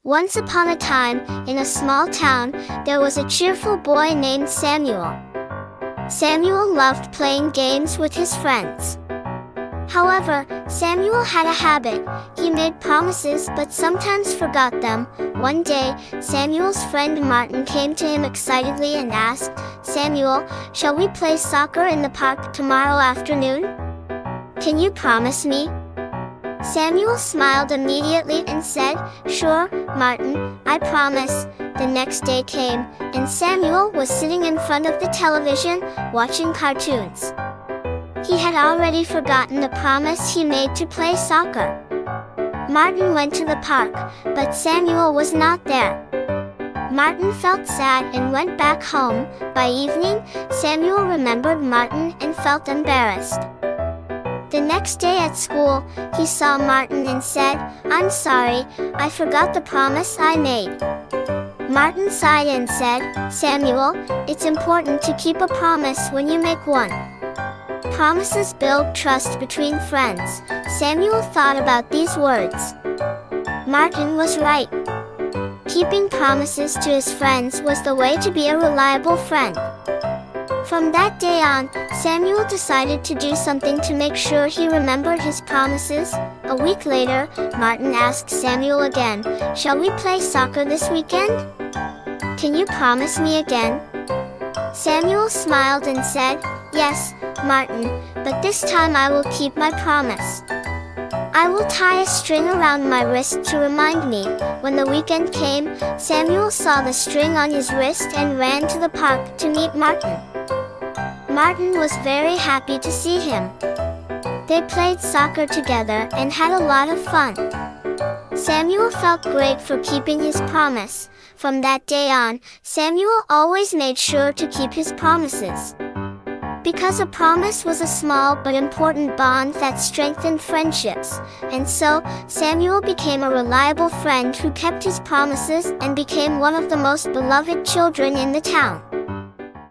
Once upon a time, in a small town, there was a cheerful boy named Samuel. Samuel loved playing games with his friends. However, Samuel had a habit. He made promises but sometimes forgot them. One day, Samuel's friend Martin came to him excitedly and asked, "Samuel, shall we play soccer in the park tomorrow afternoon? Can you promise me?" Samuel smiled immediately and said, "Sure, Martin, I promise." The next day came, and Samuel was sitting in front of the television, watching cartoons. He had already forgotten the promise he made to play soccer. Martin went to the park, but Samuel was not there. Martin felt sad and went back home. By evening, Samuel remembered Martin and felt embarrassed. The next day at school, he saw Martin and said, "I'm sorry, I forgot the promise I made." Martin sighed and said, "Samuel, it's important to keep a promise when you make one. Promises build trust between friends." Samuel thought about these words. Martin was right. Keeping promises to his friends was the way to be a reliable friend. From that day on, Samuel decided to do something to make sure he remembered his promises. A week later, Martin asked Samuel again, "Shall we play soccer this weekend? Can you promise me again?" Samuel smiled and said, "Yes, Martin, but this time I will keep my promise. I will tie a string around my wrist to remind me." When the weekend came, Samuel saw the string on his wrist and ran to the park to meet Martin. Martin was very happy to see him. They played soccer together and had a lot of fun. Samuel felt great for keeping his promise. From that day on, Samuel always made sure to keep his promises. Because a promise was a small but important bond that strengthened friendships, and so, Samuel became a reliable friend who kept his promises and became one of the most beloved children in the town.